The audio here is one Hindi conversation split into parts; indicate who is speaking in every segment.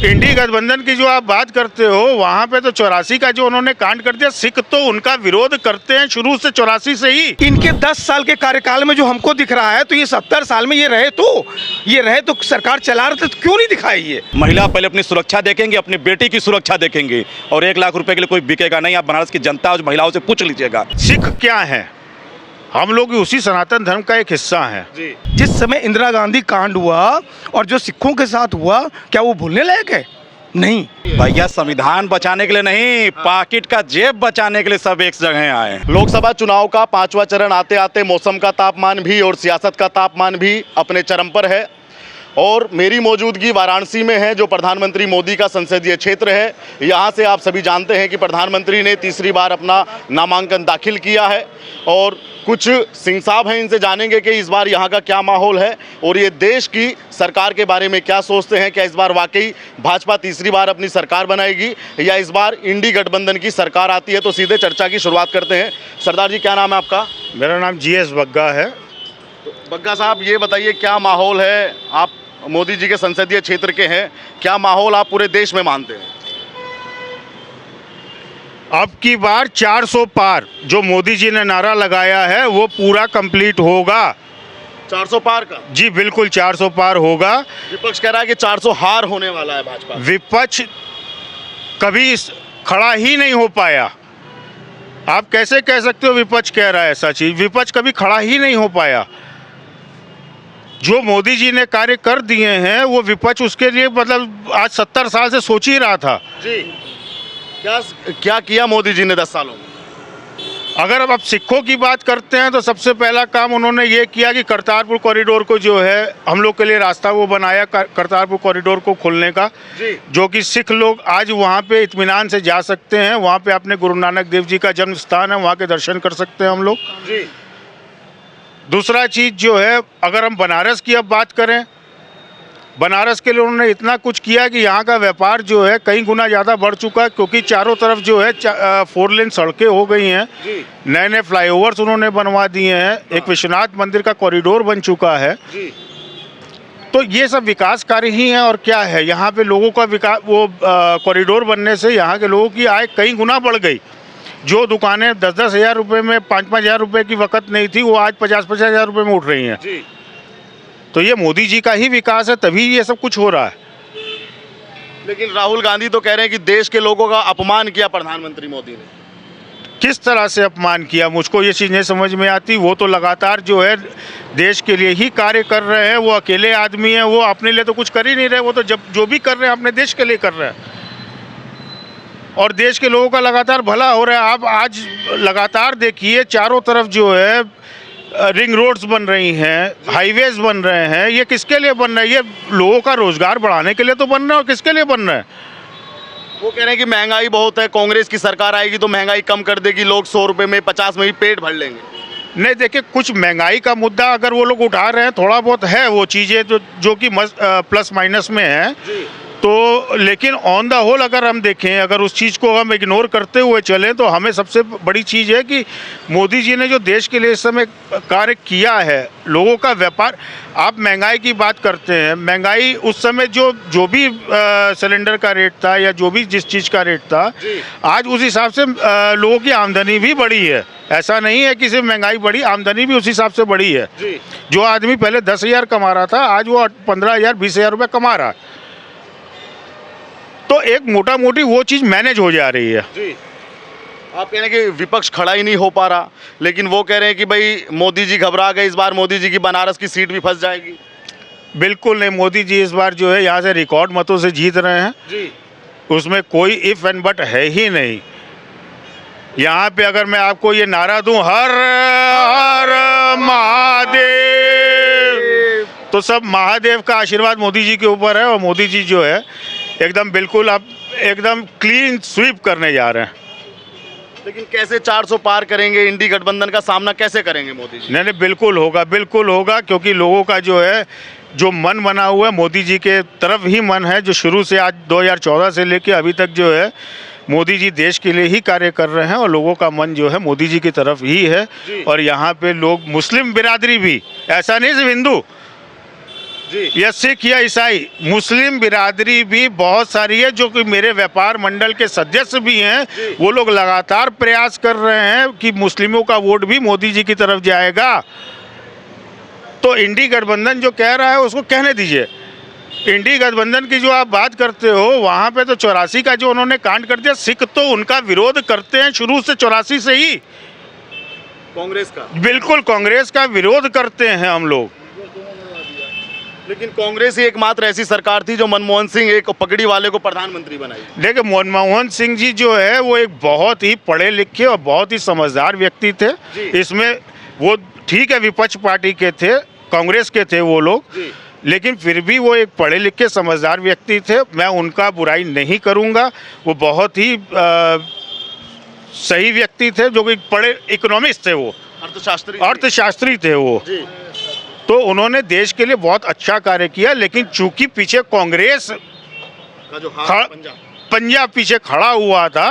Speaker 1: इंडी गठबंधन की जो आप बात करते हो, वहाँ पे तो 84 का जो उन्होंने कांड कर दिया, सिख तो उनका विरोध करते हैं शुरू से 84 से ही।
Speaker 2: इनके 10 साल के कार्यकाल में जो हमको दिख रहा है, तो ये 70 साल में ये रहे तो सरकार चला रहे थे, तो क्यों नहीं दिखाई ये?
Speaker 3: महिला पहले अपनी सुरक्षा देखेंगे, अपनी बेटी की सुरक्षा देखेंगे, और 1 लाख रुपए के लिए कोई बिकेगा नहीं। आप बनारस की जनता और महिलाओं से पूछ लीजिएगा।
Speaker 1: सिख क्या है? हम लोग उसी सनातन धर्म का एक हिस्सा हैं।
Speaker 2: जिस समय इंदिरा गांधी कांड हुआ और जो सिखों के साथ हुआ, क्या वो भूलने लायक है? नहीं
Speaker 3: भैया, संविधान बचाने के लिए नहीं, पॉकेट का जेब बचाने के लिए सब एक जगह आए। लोकसभा चुनाव का 5वां चरण आते आते मौसम का तापमान भी और सियासत का तापमान भी अपने चरम पर है, और मेरी मौजूदगी वाराणसी में है, जो प्रधानमंत्री मोदी का संसदीय क्षेत्र है। यहाँ से आप सभी जानते हैं कि प्रधानमंत्री ने तीसरी बार अपना नामांकन दाखिल किया है, और कुछ सिंह साहब हैं, इनसे जानेंगे कि इस बार यहाँ का क्या माहौल है और ये देश की सरकार के बारे में क्या सोचते हैं। क्या इस बार वाकई भाजपा तीसरी बार अपनी सरकार बनाएगी या इस बार इंडी गठबंधन की सरकार आती है? तो सीधे चर्चा की शुरुआत करते हैं। सरदार जी, क्या नाम है आपका?
Speaker 1: मेरा नाम GS बग्गा है।
Speaker 3: बग्गा साहब, ये बताइए क्या माहौल है? आप मोदी जी के संसदीय क्षेत्र के हैं, क्या माहौल आप पूरे देश में मानते हैं?
Speaker 1: अब की बार 400 पार जो मोदी जी ने नारा लगाया है वो पूरा कंप्लीट होगा।
Speaker 3: 400 पार का?
Speaker 1: जी बिल्कुल, 400 पार होगा।
Speaker 3: विपक्ष कह रहा है कि 400 हार होने वाला है भाजपा।
Speaker 1: विपक्ष कभी खड़ा ही नहीं हो पाया। आप कैसे कह सकते हो विपक्ष कह रहा है ऐसा चीज? विपक्ष कभी खड़ा ही नहीं हो पाया। जो मोदी जी ने कार्य कर दिए हैं वो विपक्ष उसके लिए मतलब आज 70 साल से सोच ही रहा था।
Speaker 3: जी, क्या किया मोदी जी ने 10 सालों में?
Speaker 1: अगर अब सिखों की बात करते हैं तो सबसे पहला काम उन्होंने ये किया कि करतारपुर कॉरिडोर को जो है हम लोग के लिए रास्ता वो बनाया, करतारपुर कॉरिडोर को खोलने का, जो कि सिख लोग आज वहाँ पे इत्मीनान से जा सकते हैं। वहाँ पे अपने गुरु नानक देव जी का जन्म स्थान है, वहाँ के दर्शन कर सकते हैं हम लोग।
Speaker 3: जी।
Speaker 1: दूसरा चीज़ जो है, अगर हम बनारस की अब बात करें, बनारस के लिए उन्होंने इतना कुछ किया कि यहाँ का व्यापार जो है कई गुना ज़्यादा बढ़ चुका है, क्योंकि चारों तरफ जो है 4 लेन सड़कें हो गई हैं, नए नए फ्लाईओवर्स उन्होंने बनवा दिए हैं, एक विश्वनाथ मंदिर का कॉरिडोर बन चुका है। तो ये सब विकास कार्य ही हैं। और क्या है, यहाँ पे लोगों का विकास, वो कॉरिडोर बनने से यहाँ के लोगों की आय कई गुना बढ़ गई। जो दुकानें 10-10 हज़ार रुपये में, 5-5 हज़ार रुपये की वक़्त नहीं थी, वो आज 50-50 हज़ार रुपये में उठ रही हैं। तो ये मोदी जी का ही विकास है, तभी ये सब कुछ हो रहा है।
Speaker 3: लेकिन राहुल गांधी तो कह रहे हैं कि देश के लोगों का अपमान किया प्रधानमंत्री मोदी ने।
Speaker 1: किस तरह से अपमान किया, मुझको ये चीज़ नहीं समझ में आती। वो तो लगातार जो है देश के लिए ही कार्य कर रहे हैं। वो अकेले आदमी हैं, वो अपने लिए तो कुछ कर ही नहीं रहे। वो तो जो भी कर रहे हैं अपने देश के लिए कर रहे हैं, और देश के लोगों का लगातार भला हो रहा है। आप आज लगातार देखिए, चारों तरफ जो है रिंग रोड्स बन रही हैं, हाईवेज बन रहे हैं। ये किसके लिए बन रहे हैं? ये लोगों का रोजगार बढ़ाने के लिए तो बन रहे हैं, और किसके लिए बन रहे हैं?
Speaker 3: वो कह रहे हैं कि महंगाई बहुत है, कांग्रेस की सरकार आएगी तो महंगाई कम कर देगी, लोग 100 रुपये में, 50 में भी पेट भर लेंगे।
Speaker 1: नहीं, देखिए, कुछ महंगाई का मुद्दा अगर वो लोग उठा रहे हैं, थोड़ा बहुत है वो चीज़ें जो कि प्लस माइनस में है, तो लेकिन ऑन द होल अगर हम देखें, अगर उस चीज़ को हम इग्नोर करते हुए चलें, तो हमें सबसे बड़ी चीज़ है कि मोदी जी ने जो देश के लिए इस समय कार्य किया है, लोगों का व्यापार। आप महंगाई की बात करते हैं, महंगाई उस समय जो भी सिलेंडर का रेट था या जो भी जिस चीज़ का रेट था, आज उस हिसाब से लोगों की आमदनी भी बढ़ी है। ऐसा नहीं है कि सिर्फ महंगाई बढ़ी, आमदनी भी उस हिसाब से बढ़ी है। जो आदमी पहले 10 हज़ार कमा रहा था, आज वो 15 हज़ार 20 हज़ार रुपये कमा रहा है। तो एक मोटा मोटी वो चीज़ मैनेज हो जा रही है।
Speaker 3: जी। आप कह रहे हैं कि विपक्ष खड़ा ही नहीं हो पा रहा, लेकिन वो कह रहे हैं कि भाई मोदी जी घबरा गए, इस बार मोदी जी की बनारस की सीट भी फंस जाएगी।
Speaker 1: बिल्कुल नहीं, मोदी जी इस बार जो है यहाँ से रिकॉर्ड मतों से जीत रहे हैं।
Speaker 3: जी। उसमें
Speaker 1: कोई इफ एंड बट है ही नहीं। यहाँ पे अगर मैं आपको ये नारा दूं, हर हर महादेव, तो सब महादेव का आशीर्वाद मोदी जी के ऊपर है, और मोदी जी जो है एकदम बिल्कुल अब एकदम क्लीन स्वीप करने जा रहे हैं।
Speaker 3: लेकिन कैसे 400 पार करेंगे? इंडी गठबंधन का सामना कैसे करेंगे मोदी जी?
Speaker 1: नहीं, बिल्कुल होगा, बिल्कुल होगा, क्योंकि लोगों का जो है जो मन बना हुआ है मोदी जी के तरफ ही मन है, जो शुरू से आज 2014 से लेके अभी तक जो है मोदी जी देश के लिए ही कार्य कर रहे हैं, और लोगों का मन जो है मोदी जी की तरफ ही है। और यहाँ पे लोग, मुस्लिम बिरादरी भी, ऐसा नहीं सिर्फ हिंदू,
Speaker 3: जी।
Speaker 1: या सिख या ईसाई, मुस्लिम बिरादरी भी बहुत सारी है जो कि मेरे व्यापार मंडल के सदस्य भी हैं। वो लोग लगातार प्रयास कर रहे हैं कि मुस्लिमों का वोट भी मोदी जी की तरफ जाएगा। तो इंडी गठबंधन जो कह रहा है उसको कहने दीजिए। इंडी गठबंधन की जो आप बात करते हो, वहाँ पे तो 84 का जो उन्होंने कांड कर दिया, सिख तो उनका विरोध करते हैं शुरू से, 84 से ही।
Speaker 3: कांग्रेस का?
Speaker 1: बिल्कुल, कांग्रेस का विरोध करते हैं हम लोग।
Speaker 3: लेकिन कांग्रेस ही एकमात्र ऐसी सरकार थी जो मनमोहन सिंह एक पगड़ी वाले को प्रधानमंत्री बनाई।
Speaker 1: देखिए, मनमोहन सिंह जी जो है वो एक बहुत ही पढ़े लिखे और बहुत ही समझदार व्यक्ति थे। इसमें वो ठीक है, विपक्ष पार्टी के थे, कांग्रेस के थे वो लोग, लेकिन फिर भी वो एक पढ़े लिखे समझदार व्यक्ति थे। मैं उनका बुराई नहीं करूंगा। वो बहुत ही सही व्यक्ति थे, जो कि पढ़े इकोनॉमिस्ट थे, वो अर्थशास्त्री थे वो। तो उन्होंने देश के लिए बहुत अच्छा कार्य किया, लेकिन चूंकि पीछे कांग्रेस
Speaker 3: का जो
Speaker 1: पंजाब पीछे खड़ा हुआ था,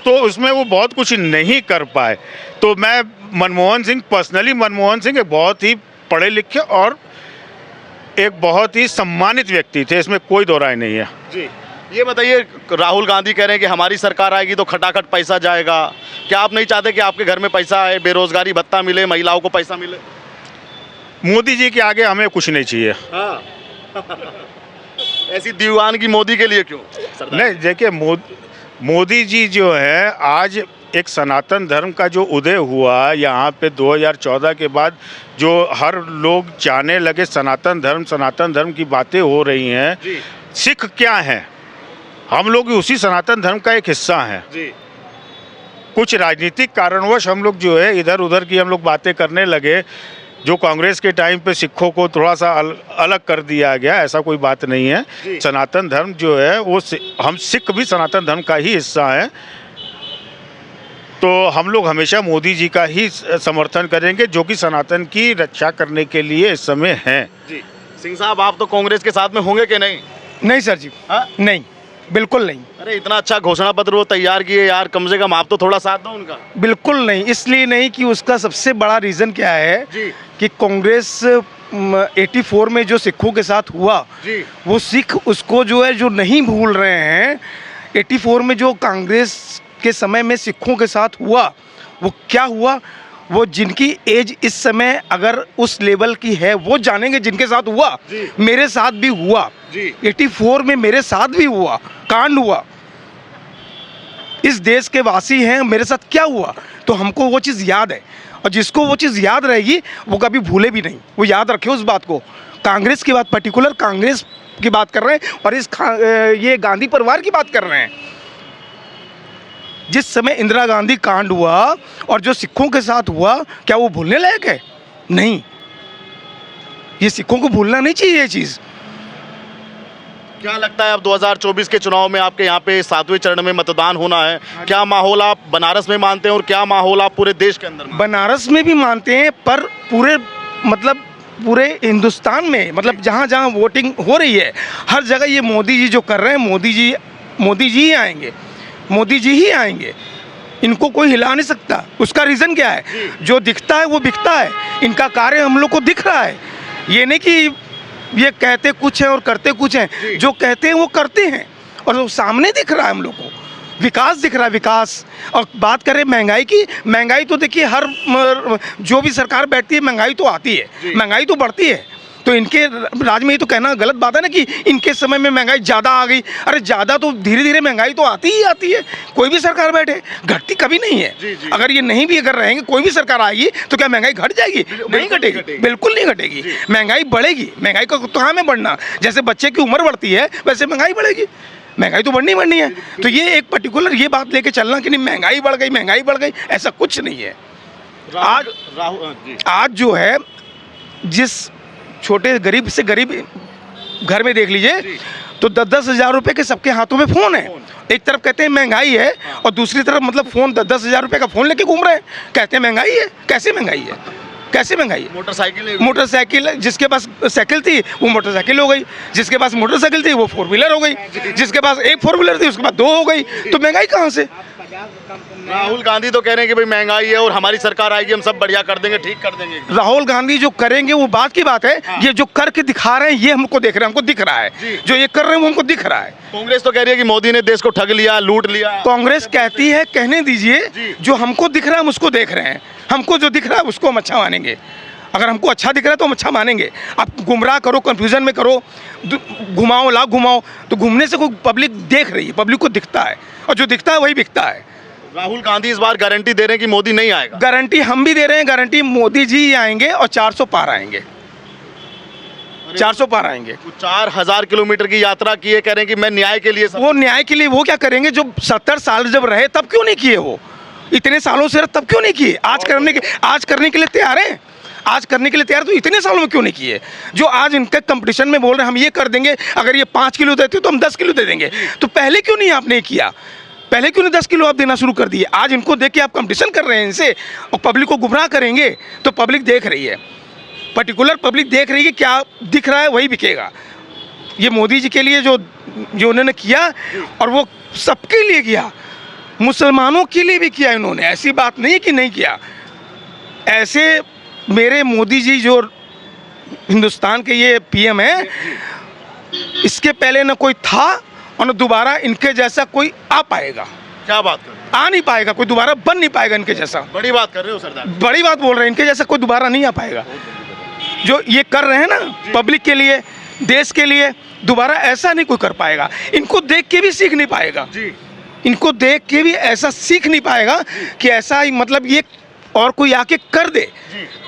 Speaker 1: तो उसमें वो बहुत कुछ नहीं कर पाए। तो मैं मनमोहन सिंह, पर्सनली मनमोहन सिंह एक बहुत ही पढ़े लिखे और एक बहुत ही सम्मानित व्यक्ति थे, इसमें कोई दो राय नहीं है।
Speaker 3: जी, ये बताइए, राहुल गांधी कह रहे हैं कि हमारी सरकार आएगी तो खटाखट पैसा जाएगा। क्या आप नहीं चाहते कि आपके घर में पैसा आए, बेरोजगारी भत्ता मिले, महिलाओं को पैसा मिले?
Speaker 1: मोदी जी के आगे हमें कुछ नहीं चाहिए।
Speaker 3: हाँ। ऐसी दीवानगी मोदी के लिए क्यों?
Speaker 1: नहीं, देखिए, मोदी जी जो है, आज एक सनातन धर्म का जो उदय हुआ यहाँ पे 2014 के बाद, जो हर लोग जाने लगे सनातन धर्म की बातें हो रही हैं। सिख क्या है? हम लोग उसी सनातन धर्म का एक हिस्सा हैं। कुछ राजनीतिक कारणवश हम लोग जो है इधर उधर की हम लोग बातें करने लगे, जो कांग्रेस के टाइम पे सिखों को थोड़ा सा अलग कर दिया गया, ऐसा कोई बात नहीं है। सनातन धर्म जो है वो हम सिख भी सनातन धर्म का ही हिस्सा हैं। तो हम लोग हमेशा मोदी जी का ही समर्थन करेंगे, जो कि सनातन की रक्षा करने के लिए इस समय हैं।
Speaker 3: जी, सिंह साहब, आप तो कांग्रेस के साथ में होंगे कि नहीं?
Speaker 2: नहीं सर जी। हाँ? नहीं, बिल्कुल नहीं।
Speaker 3: अरे, इतना अच्छा घोषणा पत्र वो तैयार किए यार, कम से कम आप तो थोड़ा साथ दो उनका।
Speaker 2: बिल्कुल नहीं, इसलिए नहीं कि उसका सबसे बड़ा रीज़न क्या है कि कांग्रेस 84 में जो सिखों के साथ हुआ, वो सिख उसको जो है जो नहीं भूल रहे हैं। 84 में जो कांग्रेस के समय में सिखों के साथ हुआ, वो क्या हुआ, वो जिनकी एज इस समय अगर उस लेवल की है वो जानेंगे जिनके साथ हुआ। मेरे साथ भी हुआ, 84 में मेरे साथ भी हुआ, कांड हुआ। इस देश के वासी हैं, मेरे साथ क्या हुआ, तो हमको वो चीज़ याद है। और जिसको वो चीज़ याद रहेगी वो कभी भूले भी नहीं, वो याद रखे उस बात को। कांग्रेस की बात, पर्टिकुलर कांग्रेस की बात कर रहे हैं, और ये गांधी परिवार की बात कर रहे हैं। जिस समय इंदिरा गांधी कांड हुआ और जो सिखों के साथ हुआ, क्या वो भूलने लायक है? नहीं, ये सिखों को भूलना नहीं चाहिए ये चीज़।
Speaker 3: क्या लगता है अब 2024 के चुनाव में आपके यहाँ पे 7वें चरण में मतदान होना है, क्या माहौल आप बनारस में मानते हैं और क्या माहौल आप पूरे देश के अंदर?
Speaker 2: बनारस में भी मानते हैं, पर पूरे हिंदुस्तान में, मतलब जहाँ जहाँ वोटिंग हो रही है, हर जगह ये मोदी जी जो कर रहे हैं, मोदी जी ही आएंगे, मोदी जी ही आएंगे। इनको कोई हिला नहीं सकता। उसका रीज़न क्या है? जो दिखता है वो बिकता है। इनका कार्य हम लोग को दिख रहा है। ये नहीं कि ये कहते कुछ हैं और करते कुछ हैं। जो कहते हैं वो करते हैं, और वो सामने दिख रहा है हम लोग को। विकास दिख रहा है, विकास। और बात करें महंगाई की, महंगाई तो देखिए हर जो भी सरकार बैठती है महंगाई तो आती है, महंगाई तो बढ़ती है। तो इनके राज में ये तो कहना गलत बात है ना कि इनके समय में महंगाई ज़्यादा आ गई। अरे ज़्यादा तो धीरे धीरे महंगाई तो आती ही आती है, कोई भी सरकार बैठे, घटती कभी नहीं है। अगर ये नहीं भी अगर रहेंगे, कोई भी सरकार आएगी तो क्या महंगाई घट जाएगी? नहीं घटेगी, बिल्कुल नहीं घटेगी। महंगाई बढ़ेगी। महंगाई का तो हमें बढ़ना, जैसे बच्चे की उम्र बढ़ती है वैसे महंगाई बढ़ेगी। महंगाई तो बढ़नी है। तो ये एक पर्टिकुलर ये बात लेके चलना कि नहीं महंगाई बढ़ गई, ऐसा कुछ नहीं है। आज जो है, जिस छोटे गरीब से गरीब घर में देख लीजिए तो 10-10 हज़ार रुपये के सबके हाथों में फ़ोन है। एक तरफ कहते हैं महंगाई है और दूसरी तरफ मतलब फ़ोन 10-10 हज़ार रुपये का फ़ोन लेके घूम रहे हैं, कहते हैं महंगाई है। कैसे महंगाई है? कैसे महंगाई है? मोटरसाइकिल, जिसके पास साइकिल थी वो मोटरसाइकिल हो गई, जिसके पास मोटरसाइकिल थी वो 4 व्हीलर हो गई, जिसके पास एक 4 व्हीलर थी उसके बाद 2 हो गई। तो महंगाई कहाँ से?
Speaker 3: राहुल गांधी तो कह रहे हैं कि भाई महंगाई है और हमारी सरकार आएगी हम सब बढ़िया कर देंगे, ठीक कर देंगे।
Speaker 2: राहुल गांधी जो करेंगे वो बात की बात है, ये जो करके दिखा रहे हैं ये हमको देख रहे हैं, हमको दिख रहा है, जो ये कर रहे हैं वो हमको दिख रहा है।
Speaker 3: कांग्रेस तो कह रही है कि मोदी ने देश को ठग लिया, लूट लिया।
Speaker 2: कांग्रेस कहती है, कहने दीजिए, जो हमको दिख रहा है हम उसको देख रहे हैं, हमको जो दिख रहा है उसको हम अच्छा मानेंगे। अगर हमको अच्छा दिख रहा है तो हम अच्छा मानेंगे। आप गुमराह करो, कंफ्यूजन में करो, घुमाओ लाख घुमाओ, तो घूमने से कोई पब्लिक देख रही है, पब्लिक को दिखता है, और जो दिखता है वही बिकता है।
Speaker 3: राहुल गांधी इस बार गारंटी दे रहे हैं कि मोदी नहीं आएगा।
Speaker 2: गारंटी हम भी दे रहे हैं, गारंटी मोदी जी ही आएंगे और 400 पार आएंगे, 400 पार आएंगे।
Speaker 3: 4000 किलोमीटर की यात्रा की है, कह रहे हैं कि मैं न्याय के लिए।
Speaker 2: वो न्याय के लिए वो क्या करेंगे, जो 70 साल जब रहे तब क्यों नहीं किए, वो इतने सालों से तब क्यों नहीं किए, आज करने के लिए तैयार हैं, आज करने के लिए तैयार, तो इतने सालों में क्यों नहीं किए। जो आज इनके कंपटीशन में बोल रहे हैं हम ये कर देंगे, अगर ये 5 किलो देते तो हम 10 किलो दे देंगे, तो पहले क्यों नहीं आपने किया, पहले क्यों नहीं 10 किलो आप देना शुरू कर दिए। आज इनको देख के आप कंपटीशन कर रहे हैं इनसे और पब्लिक को गुमराह करेंगे, तो पब्लिक देख रही है, पर्टिकुलर पब्लिक देख रही है, क्या दिख रहा है वही बिकेगा। ये मोदी जी के लिए जो उन्होंने किया, और वो सबके लिए किया, मुसलमानों के लिए भी किया इन्होंने, ऐसी बात नहीं है कि नहीं किया। ऐसे मेरे मोदी जी जो हिंदुस्तान के ये पीएम है, इसके पहले न कोई था और न दोबारा इनके जैसा कोई आ पाएगा।
Speaker 3: क्या बात कर रहे हैं?
Speaker 2: आ नहीं पाएगा, कोई दोबारा बन नहीं पाएगा इनके जैसा।
Speaker 3: बड़ी बात कर रहे हो सरदार,
Speaker 2: बड़ी बात बोल रहे हैं, इनके जैसा कोई दोबारा नहीं आ पाएगा। जो ये कर रहे हैं ना पब्लिक के लिए, देश के लिए, दोबारा ऐसा नहीं कोई कर पाएगा। इनको देख के भी सीख नहीं पाएगा
Speaker 3: जी,
Speaker 2: इनको देख के भी ऐसा सीख नहीं पाएगा कि ऐसा ही, मतलब ये और कोई आके कर दे,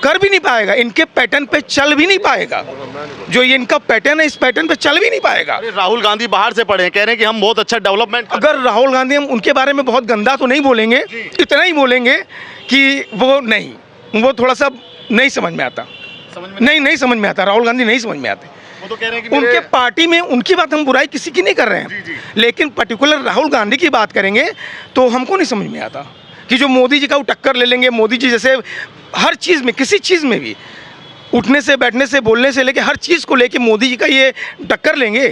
Speaker 2: कर भी नहीं पाएगा, इनके पैटर्न पे चल भी नहीं पाएगा। जो ये इनका पैटर्न है, इस पैटर्न पे चल भी नहीं पाएगा।
Speaker 3: अरे राहुल गांधी बाहर से पढ़े हैं, कह रहे हैं कि हम बहुत अच्छा डेवलपमेंट।
Speaker 2: अगर राहुल गांधी, हम उनके बारे में बहुत गंदा तो नहीं बोलेंगे, इतना ही बोलेंगे कि वो थोड़ा सा नहीं समझ में आता, नहीं समझ में आता, राहुल गांधी नहीं समझ में आते।
Speaker 3: वो तो कह रहे हैं कि
Speaker 2: उनके पार्टी में, उनकी बात, हम बुराई किसी की नहीं कर रहे हैं, लेकिन पर्टिकुलर राहुल गांधी की बात करेंगे तो हमको नहीं समझ में आता कि जो मोदी जी का वो टक्कर ले लेंगे। मोदी जी जैसे हर चीज़ में, किसी चीज़ में भी, उठने से, बैठने से, बोलने से लेके हर चीज़ को लेके मोदी जी का ये टक्कर लेंगे,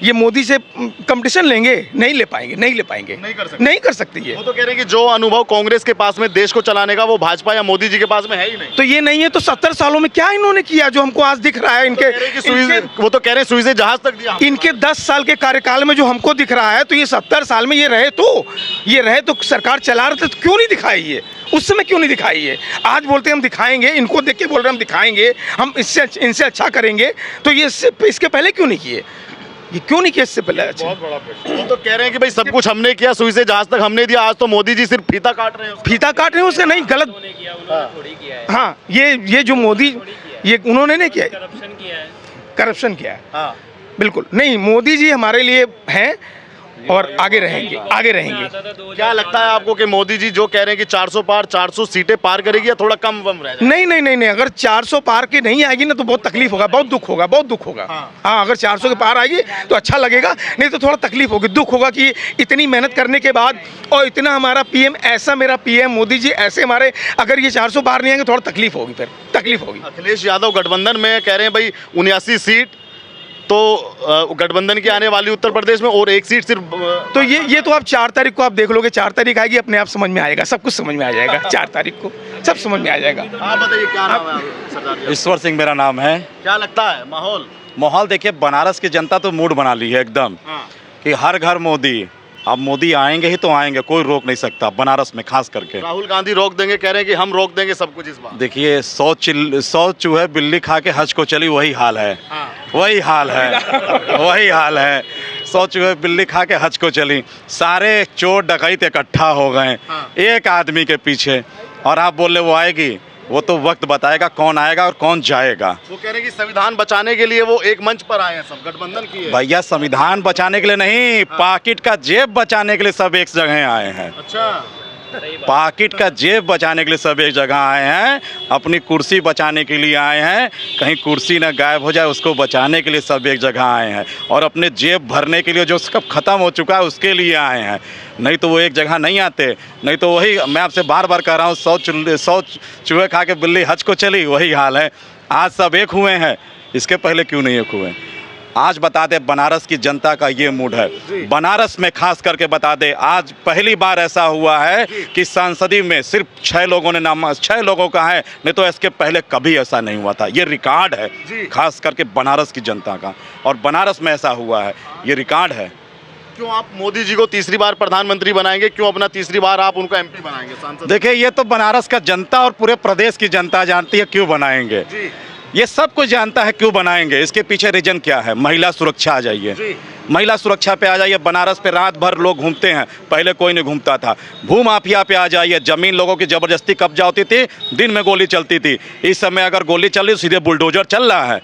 Speaker 2: ये मोदी से कंपटीशन लेंगे, नहीं ले पाएंगे, नहीं कर सकते ये।
Speaker 3: वो तो कह रहे हैं कि जो अनुभव कांग्रेस के पास में देश को चलाने का, वो भाजपा या मोदी जी के पास में है ही नहीं।
Speaker 2: तो ये नहीं है तो 70 सालों में क्या इन्होंने किया जो हमको आज दिख रहा है।
Speaker 3: वो तो कह रहे हैं सुई से जहाज तक दिया।
Speaker 2: इनके 10 साल के कार्यकाल में जो हमको दिख रहा है, तो ये 70 साल में ये रहे तो सरकार चला रहे थे, तो क्यों नहीं दिखाई ये, उस समय क्यों नहीं दिखाई है। आज बोलते हैं हम दिखाएंगे, इनको देख के बोल रहे हैं हम दिखाएंगे, हम इनसे अच्छा करेंगे, तो ये इसके पहले क्यों नहीं किए, ये क्यों नहीं किया इससे पहले। अच्छा,
Speaker 3: बहुत बड़ा प्रश्न। वो तो कह रहे हैं कि भाई सब कुछ हमने किया, सुई से जहाज तक हमने दिया, आज तो मोदी जी सिर्फ फीता काट रहे हैं।
Speaker 2: फीता काट रहे हैं उसका, नहीं, गलत। हाँ, ये जो मोदी, ये उन्होंने नहीं किया, करप्शन किया है,
Speaker 3: हाँ
Speaker 2: बिल्कुल नहीं। मोदी जी हमारे लिए हैं और आगे रहेंगे।
Speaker 3: क्या लगता है आपको कि मोदी जी जो कह रहे हैं कि 400 सीटें पार करेगी, या थोड़ा कम रह जाएगा?
Speaker 2: नहीं, अगर 400 पार के नहीं आएगी ना तो बहुत तकलीफ होगा, बहुत दुख होगा। हाँ, अगर 400 के पार आएगी तो अच्छा लगेगा, नहीं तो थोड़ा तकलीफ होगी, दुख होगा कि इतनी मेहनत करने के बाद, और इतना हमारा पीएम, ऐसा मेरा पीएम मोदी जी, ऐसे हमारे, अगर ये 400 पार नहीं आएंगे थोड़ा तकलीफ होगी, फिर तकलीफ होगी।
Speaker 3: अखिलेश यादव गठबंधन में कह रहे हैं भाई 79 सीट तो गठबंधन की आने वाली उत्तर प्रदेश में, और 1 सीट सिर्फ।
Speaker 2: तो ये तो आप 4 तारीख को आप देख लोगे, 4 तारीख आएगी, अपने आप समझ में आएगा, सब कुछ समझ में आ जाएगा। 4 तारीख को सब समझ में आ जाएगा।
Speaker 3: आप बताइए क्या नाम है सरदार जी?
Speaker 4: ईश्वर सिंह मेरा नाम है।
Speaker 3: क्या लगता है माहौल?
Speaker 4: देखिए, बनारस की जनता तो मूड बना ली है एकदम, कि हर घर मोदी। अब मोदी आएंगे ही तो आएंगे, कोई रोक नहीं सकता, बनारस में खास करके।
Speaker 3: राहुल गांधी रोक देंगे, कह रहे हैं कि हम रोक देंगे सब कुछ इस बार।
Speaker 4: देखिए, 100 चूहे बिल्ली खा के हज को चली, वही हाल है, वही हाल है। 100 चूहे बिल्ली खा के हज को चली, सारे चोर डकैत इकट्ठा हो गए एक आदमी के पीछे, और आप बोल रहे वो आएगी, वो तो वक्त बताएगा कौन आएगा और कौन जाएगा।
Speaker 3: वो कह रहे हैं कि संविधान बचाने के लिए वो एक मंच पर आए हैं, सब गठबंधन की है।
Speaker 4: भैया, संविधान बचाने के लिए नहीं, पाकिट का जेब बचाने के लिए सब एक जगह आए हैं।
Speaker 3: अच्छा,
Speaker 4: पाकिट का जेब बचाने के लिए सब एक जगह आए हैं, अपनी कुर्सी बचाने के लिए आए हैं, कहीं कुर्सी ना गायब हो जाए उसको बचाने के लिए सब एक जगह आए हैं, और अपने जेब भरने के लिए जो कब ख़त्म हो चुका है उसके लिए आए हैं, नहीं तो वो एक जगह नहीं आते। नहीं तो वही मैं आपसे बार बार कह रहा हूँ, 100 चूहे खा के बिल्ली हज को चली, वही हाल है। आज सब एक हुए हैं, इसके पहले क्यों नहीं एक हुए? आज बता दे बनारस की जनता का ये मूड है। बनारस में खास करके बता दे, आज पहली बार ऐसा हुआ है कि संसदीय में सिर्फ 6 लोगों ने नाम 6 लोगों का है, नहीं तो इसके पहले कभी ऐसा नहीं हुआ था। ये रिकॉर्ड है खास करके बनारस की जनता का, और बनारस में ऐसा हुआ है, ये रिकॉर्ड है।
Speaker 3: क्यों आप मोदी जी को तीसरी बार प्रधानमंत्री बनाएंगे? क्यों अपना तीसरी बार आप उनको एमपी बनाएंगे, सांसद?
Speaker 4: देखिए, ये तो बनारस का जनता और पूरे प्रदेश की जनता जानती है क्यों बनाएंगे। ये सब कुछ जानता है क्यों बनाएंगे। इसके पीछे रीजन क्या है? महिला सुरक्षा आ जाइए, महिला सुरक्षा पे आ जाइए। बनारस पे रात भर लोग घूमते हैं, पहले कोई नहीं घूमता था। भू माफिया पे आ जाइए, जमीन लोगों की जबरदस्ती कब्जा होती थी, दिन में गोली चलती थी। इस समय अगर गोली चल रही, सीधे बुलडोजर चल रहा है।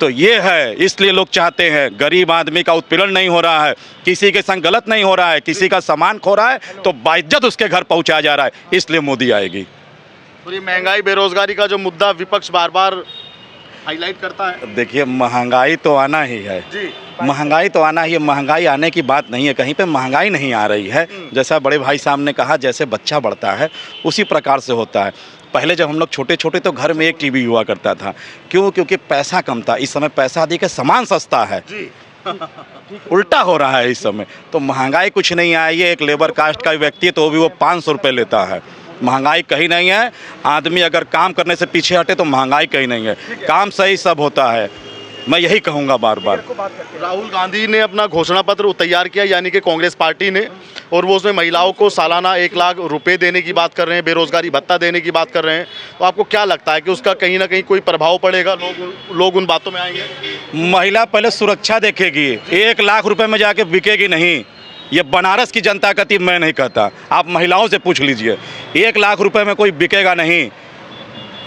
Speaker 4: तो ये है, इसलिए लोग चाहते हैं गरीब आदमी का उत्पीड़न नहीं हो रहा है, किसी के संग गलत नहीं हो रहा है, किसी का सामान खो रहा है तो बाइज्जत उसके घर पहुंचाया जा रहा है, इसलिए मोदी आएगी।
Speaker 3: तो ये महंगाई बेरोजगारी का जो मुद्दा विपक्ष बार बार हाईलाइट करता है।
Speaker 4: देखिए, महंगाई तो आना ही है, महंगाई तो आना ही है। महंगाई आने की बात नहीं है, कहीं पे महंगाई नहीं आ रही है। जैसा बड़े भाई साहब ने कहा, जैसे बच्चा बढ़ता है उसी प्रकार से होता है। पहले जब हम लोग छोटे छोटे तो घर में एक टीवी हुआ करता था। क्यों? क्योंकि पैसा कम था। इस समय पैसा अधिक है, सामान सस्ता है। उल्टा हो रहा है इस समय। तो महंगाई कुछ नहीं आई है। एक लेबर कास्ट का व्यक्ति है तो भी वो 500 रुपये लेता है। महंगाई कहीं नहीं है। आदमी अगर काम करने से पीछे हटे तो महंगाई कहीं नहीं है। काम सही सब होता है, मैं यही कहूँगा बार बार।
Speaker 3: राहुल गांधी ने अपना घोषणा पत्र तैयार किया, यानी कि कांग्रेस पार्टी ने, और वो उसमें महिलाओं को सालाना 1 लाख रुपए देने की बात कर रहे हैं, बेरोजगारी भत्ता देने की बात कर रहे हैं। तो आपको क्या लगता है कि उसका कहीं ना कहीं कोई प्रभाव पड़ेगा? लोग उन बातों में आएंगे?
Speaker 4: महिला पहले सुरक्षा देखेगी, 1 लाख रुपए में जाके बिकेगी नहीं। ये बनारस की जनता कहती, मैं नहीं कहता। आप महिलाओं से पूछ लीजिए, 1 लाख रुपए में कोई बिकेगा नहीं।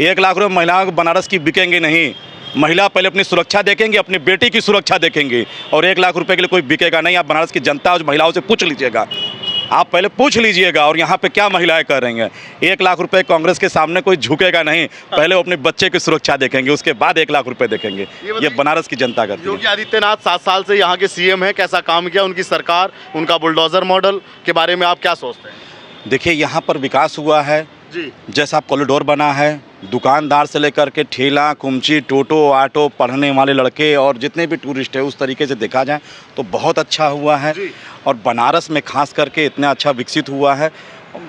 Speaker 4: 1 लाख रुपए महिलाओं को बनारस की बिकेंगे नहीं। महिला पहले अपनी सुरक्षा देखेंगी, अपनी बेटी की सुरक्षा देखेंगी, और 1 लाख रुपए के लिए कोई बिकेगा नहीं। आप बनारस की जनता और महिलाओं से पूछ लीजिएगा, आप पहले पूछ लीजिएगा। और यहाँ पे क्या महिलाएं कर रही हैं? 1 लाख रुपए कांग्रेस के सामने कोई झुकेगा नहीं। पहले वो अपने बच्चे की सुरक्षा देखेंगे, उसके बाद 1 लाख रुपए देखेंगे। ये बनारस की जनता करती है।
Speaker 3: योगी आदित्यनाथ 7 साल से यहाँ के सीएम हैं, कैसा काम किया उनकी सरकार, उनका बुलडोजर मॉडल के बारे में आप क्या सोचते हैं?
Speaker 4: देखिए, यहाँ पर विकास हुआ है
Speaker 3: जी।
Speaker 4: जैसा कॉरिडोर बना है, दुकानदार से लेकर के ठेला, कुमची, टोटो, ऑटो, पढ़ने वाले लड़के और जितने भी टूरिस्ट है, उस तरीके से देखा जाए तो बहुत अच्छा हुआ है। और बनारस में खास करके इतना अच्छा विकसित हुआ है,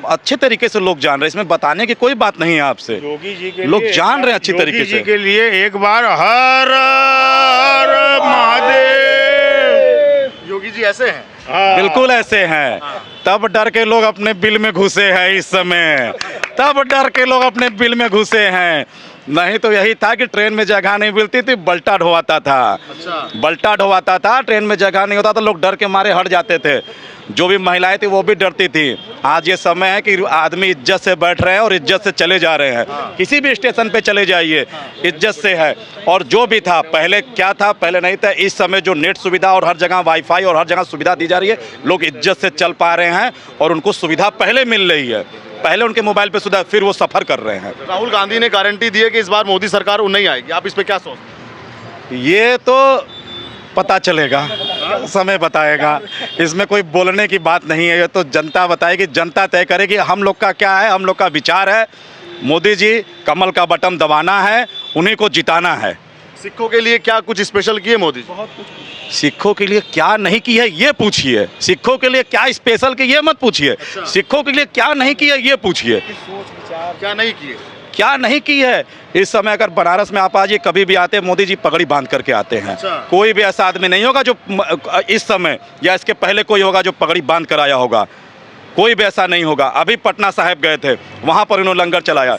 Speaker 4: अच्छे तरीके से लोग जान रहे हैं। इसमें बताने की कोई बात नहीं है आपसे,
Speaker 1: योगी जी के
Speaker 4: लोग
Speaker 1: लिए
Speaker 4: जान रहे हैं अच्छी तरीके से।
Speaker 1: के लिए एक बार हर हर महादेव।
Speaker 3: योगी जी ऐसे हैं?
Speaker 4: बिल्कुल ऐसे हैं। तब डर के लोग अपने बिल में घुसे हैं इस समय, तब डर के लोग अपने बिल में घुसे हैं। नहीं तो यही था कि ट्रेन में जगह नहीं मिलती थी, बल्टा ढोवाता था। बल्टा ढोवाता था, ट्रेन में जगह नहीं होता तो लोग डर के मारे हट जाते थे। जो भी महिलाएं थी वो भी डरती थी। आज ये समय है कि आदमी इज्जत से बैठ रहे हैं और इज्जत से चले जा रहे हैं। किसी भी स्टेशन पे चले जाइए, इज्जत से है। और जो भी था पहले, क्या था पहले नहीं था। इस समय जो नेट सुविधा और हर जगह वाईफाई और हर जगह सुविधा दी जा रही है, लोग इज्जत से चल पा रहे हैं और उनको सुविधा पहले मिल रही है। पहले उनके मोबाइल पे सुविधा, फिर वो सफ़र कर रहे हैं।
Speaker 3: राहुल गांधी ने गारंटी दी है कि इस बार मोदी सरकार नहीं आएगी, आप इस पे क्या सोचते हैं?
Speaker 4: ये तो पता चलेगा, समय बताएगा। इसमें कोई बोलने की बात नहीं है, ये तो जनता बताएगी, जनता तय करेगी। हम लोग का क्या है, हम लोग का विचार है, मोदी जी कमल का बटन दबाना है, उन्हीं को जिताना है।
Speaker 3: सिखों के लिए क्या कुछ स्पेशल किए मोदी जी?
Speaker 4: सिखों के लिए क्या नहीं की है ये पूछिए। सिखों के लिए क्या स्पेशल की ये मत पूछिए। सिखों के लिए क्या नहीं की है ये पूछिए।
Speaker 3: क्या नहीं किए?
Speaker 4: क्या नहीं की है? इस समय अगर बनारस में आप आइए, कभी भी आते हैं, मोदी जी पगड़ी बांध करके आते हैं। कोई भी ऐसा आदमी नहीं होगा जो इस समय या इसके पहले कोई होगा जो पगड़ी बांध कर आया होगा। कोई भी ऐसा नहीं होगा। अभी पटना साहिब गए थे, वहाँ पर इन्होंने लंगर चलाया।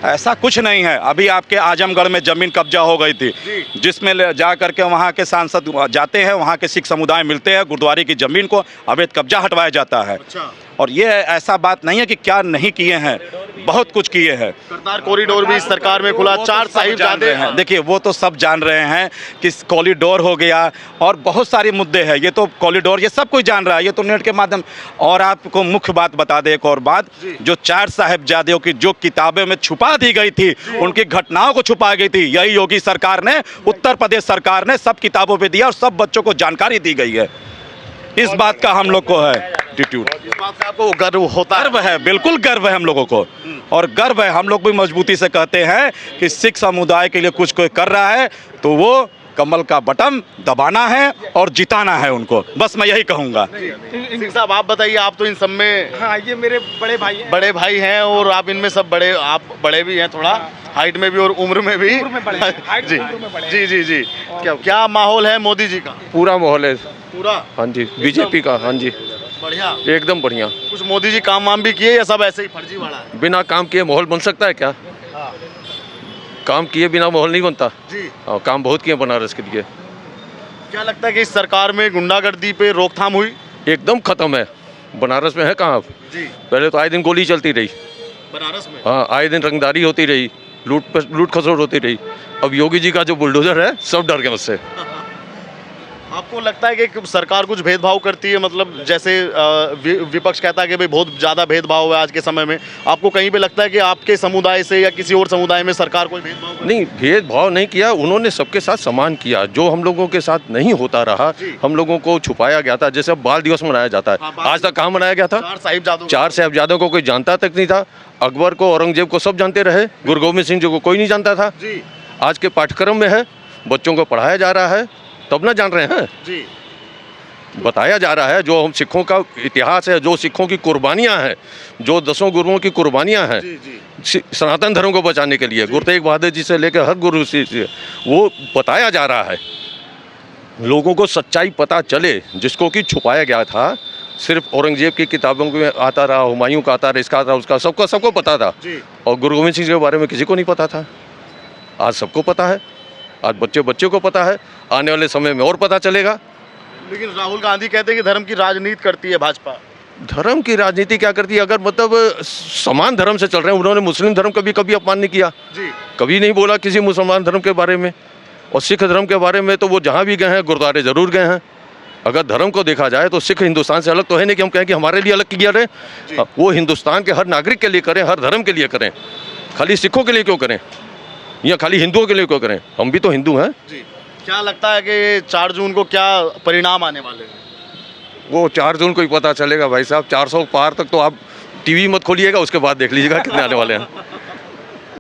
Speaker 4: ऐसा कुछ नहीं है। अभी आपके आजमगढ़ में ज़मीन कब्जा हो गई थी, जिसमें जा करके वहाँ के सांसद जाते हैं, वहाँ के सिख समुदाय मिलते हैं, गुरुद्वारे की ज़मीन को अवैध कब्जा हटवाया जाता है। और ये ऐसा बात नहीं है कि क्या नहीं किए हैं, बहुत कुछ किए हैं।
Speaker 3: करतार कॉरिडोर भी इस सरकार में खुला, 4 साहिबजादे हैं।
Speaker 4: देखिए, वो तो सब जान रहे हैं कि कॉरिडोर हो गया और बहुत सारे मुद्दे हैं। ये तो कॉरिडोर, ये सब कुछ जान रहा है, ये तो नेट के माध्यम। और आपको मुख्य बात बता दें, एक और बात, जो 4 साहिबजादों की जो किताबें में छुपा दी गई थी, उनकी घटनाओं को छुपा गई थी, यही योगी सरकार ने, उत्तर प्रदेश सरकार ने सब किताबों पे दिया और सब बच्चों को जानकारी दी गई है। इस बात का हम लोग को है एटीट्यूड,
Speaker 3: इस बात का आपको गर्व होता है?
Speaker 4: गर्व है, बिल्कुल गर्व है हम लोगों को। और गर्व है, हम लोग भी मजबूती से कहते हैं कि सिख समुदाय के लिए कुछ कोई कर रहा है तो वो कमल का बटन दबाना है और जिताना है उनको, बस मैं यही कहूँगा।
Speaker 3: सिंह साहब आप बताइए, आप तो इन सब में
Speaker 2: हाँ, ये मेरे बड़े भाई हैं।
Speaker 3: बड़े भाई हैं और आप इनमें सब बड़े, आप बड़े भी हैं थोड़ा हाइट में भी और उम्र में भी।
Speaker 2: उम्र में बड़े हैं, हाइट
Speaker 3: जी
Speaker 2: में उम्र में बड़े हैं।
Speaker 3: जी जी जी। क्या माहौल है मोदी जी का?
Speaker 5: पूरा माहौल है।
Speaker 3: पूरा
Speaker 5: हाँ जी, बीजेपी का। हाँ जी,
Speaker 3: बढ़िया।
Speaker 5: एकदम बढ़िया।
Speaker 3: कुछ मोदी जी काम वाम भी किए या सब ऐसे ही फर्जीवाड़ा है?
Speaker 5: बिना काम किए माहौल बन सकता है क्या?
Speaker 3: हाँ।
Speaker 5: काम किए बिना माहौल नहीं बनता।
Speaker 3: जी।
Speaker 5: हाँ, काम बहुत किए बनारस के लिए।
Speaker 3: क्या लगता है कि इस सरकार में गुंडागर्दी पे रोकथाम हुई?
Speaker 5: एकदम खत्म है। बनारस में है कहाँ?
Speaker 3: जी।
Speaker 5: पहले तो आए दिन गोली चलती रही।
Speaker 3: बनारस में?
Speaker 5: हाँ, आए दिन रंगदारी होती रही, लूट खसोट होती रही। अब योगी जी का जो बुलडोजर है, सब डर गए उससे।
Speaker 3: आपको लगता है कि सरकार कुछ भेदभाव करती है? मतलब जैसे विपक्ष कहता है कि भाई बहुत ज़्यादा भेदभाव है आज के समय में, आपको कहीं पे लगता है कि आपके समुदाय से या किसी और समुदाय में सरकार कोई भेदभाव करती
Speaker 5: नहीं, भेदभाव नहीं किया उन्होंने, सबके साथ समान किया। जो हम लोगों के साथ नहीं होता रहा, हम लोगों को छुपाया गया था। जैसे अब बाल दिवस मनाया जाता है, आज तक कहाँ मनाया गया था? चार साहिबजादों को कोई जानता तक नहीं था। अकबर को, औरंगजेब को सब जानते रहे, गुरु गोविंद सिंह जी को कोई नहीं जानता था। आज के पाठ्यक्रम में है, बच्चों को पढ़ाया जा रहा है, तब ना जान रहे हैं
Speaker 3: जी।
Speaker 5: बताया जा रहा है। जो हम सिखों का इतिहास है, जो सिखों की कुर्बानियां हैं, जो 10 गुरुओं की कुर्बानियां हैं सनातन धर्म को बचाने के लिए, गुरु तेग बहादुर जी से लेकर हर गुरु से वो बताया जा रहा है। लोगों को सच्चाई पता चले, जिसको कि छुपाया गया था। सिर्फ औरंगजेब की किताबों में आता रहा, हुमायूं का आता रहा, इसका आता रहा, उसका सबको पता था। और गुरु गोविंद सिंह के बारे में किसी को नहीं पता था। आज सबको पता है, आज बच्चे को पता है, आने वाले समय में और पता चलेगा।
Speaker 3: लेकिन राहुल गांधी कहते हैं कि धर्म की राजनीति करती है भाजपा।
Speaker 5: धर्म की राजनीति क्या करती है? अगर मतलब समान धर्म से चल रहे हैं, उन्होंने मुस्लिम धर्म का भी कभी अपमान नहीं किया
Speaker 3: जी।
Speaker 5: कभी नहीं बोला किसी मुसलमान धर्म के बारे में। और सिख धर्म के बारे में तो वो जहाँ भी गए हैं गुरुद्वारे जरूर गए हैं। अगर धर्म को देखा जाए तो सिख हिंदुस्तान से अलग तो है नहीं कि हम कहें कि हमारे लिए अलग किया रहे। वो हिंदुस्तान के हर नागरिक के लिए करें, हर धर्म के लिए करें। खाली सिखों के लिए क्यों करें या खाली हिंदुओं के लिए क्यों करें? हम भी तो हिंदू हैं।
Speaker 3: जी। क्या लगता है कि 4 जून को क्या परिणाम आने वाले हैं?
Speaker 5: वो 4 जून को ही पता चलेगा भाई साहब। 400 पार तक तो आप टीवी मत खोलिएगा, उसके बाद देख लीजिएगा कितने आने वाले हैं।